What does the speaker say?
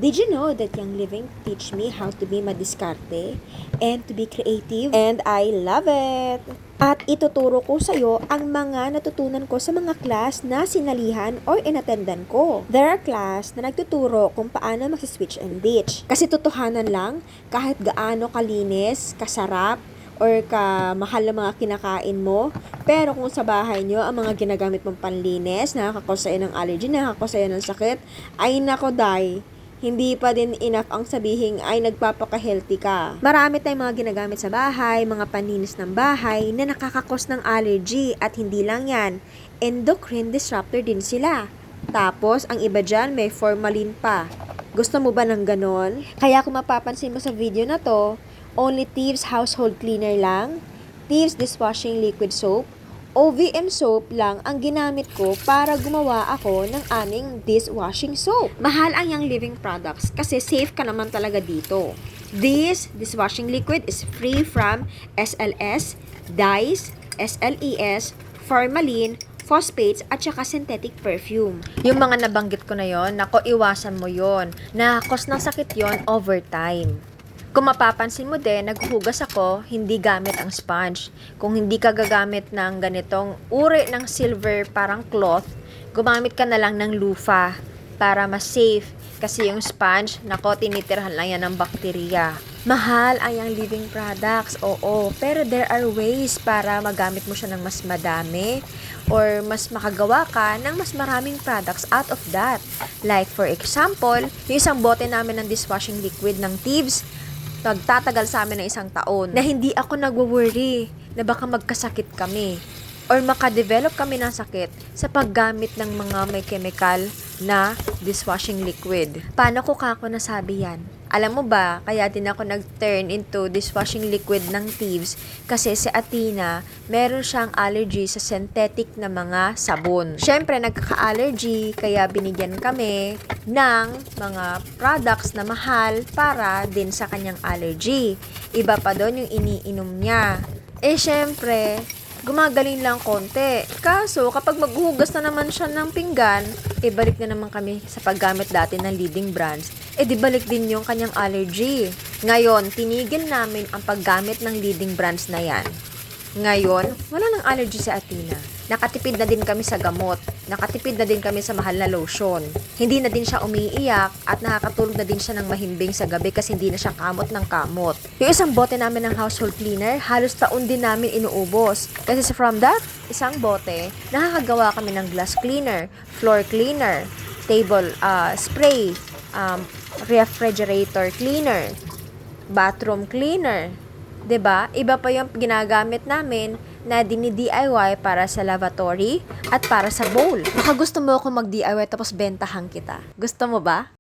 Did you know that Young Living teach me how to be madiskarte and to be creative? And I love it! At ituturo ko sa iyo ang mga natutunan ko sa mga class na sinalihan or inattendan ko. There are class na nagtuturo kung paano mag-switch and ditch. Kasi totohanan lang, kahit gaano kalinis, kasarap, or kamahal na mga kinakain mo, pero kung sa bahay nyo, ang mga ginagamit mong panlinis, nakakakos sa'yo ng allergy, nakakakos sa'yo ng sakit, ay nako day, hindi pa din enough ang sabihin ay nagpapaka-healthy ka. Marami tayong mga ginagamit sa bahay, mga panlinis ng bahay na nakakakos ng allergy at hindi lang yan, endocrine disruptor din sila. Tapos, ang iba dyan may formalin pa. Gusto mo ba ng ganon? Kaya kung mapapansin mo sa video na to, only Thieves household cleaner lang, Thieves dishwashing liquid soap, OVM soap lang ang ginamit ko para gumawa ako ng aming dishwashing soap. Mahal ang Young Living products kasi safe ka naman talaga dito. This dishwashing liquid is free from SLS, dyes, SLES, formalin, phosphates at saka synthetic perfume. Yung mga nabanggit ko na yon, nako iwasan mo yon. Nakakos ng sakit yon over time. Kung mapapansin mo din, naghuhugas ako, hindi gamit ang sponge. Kung hindi ka gagamit ng ganitong uri ng silver parang cloth, gumamit ka na lang ng lufa para mas safe. Kasi yung sponge, nako, tinitirhan lang yan ng bakterya. Mahal ang Young Living products, oo. Pero there are ways para magamit mo siya ng mas madami or mas makagawa ka ng mas maraming products out of that. Like for example, yung isang bote namin ng dishwashing liquid ng Thieves, nagtatagal sa amin ng 1 taon na hindi ako nagwo-worry na baka magkasakit kami or makadevelop kami ng sakit sa paggamit ng mga may chemical na dishwashing liquid. Paano ko kako nasabi yan? Alam mo ba, kaya din ako nag-turn into dishwashing liquid ng Thieves kasi si Athena, meron siyang allergy sa synthetic na mga sabon. Siyempre, nagkaka-allergy, kaya binigyan kami ng mga products na mahal para din sa kanyang allergy. Iba pa doon yung iniinom niya. Siyempre, gumagaling lang konti. Kaso, kapag maghuhugas na naman siya ng pinggan, balik na naman kami sa paggamit dati ng leading brands. Di balik din yung kanyang allergy. Ngayon, tinigil namin ang paggamit ng leading brands na yan. Ngayon, wala nang allergy sa Athena. Nakatipid na din kami sa gamot. Nakatipid na din kami sa mahal na lotion. Hindi na din siya umiiyak at nakakatulog na din siya ng mahimbing sa gabi kasi hindi na siya kamot ng kamot. Yung isang bote namin ng household cleaner, halos taon din namin inuubos. Kasi from that, isang bote, nakakagawa kami ng glass cleaner, floor cleaner, table spray, refrigerator cleaner, bathroom cleaner. 'Di ba? Iba pa yung ginagamit namin na dini-DIY para sa lavatory at para sa bowl. Baka gusto mo ako mag-DIY tapos bentahan kita. Gusto mo ba?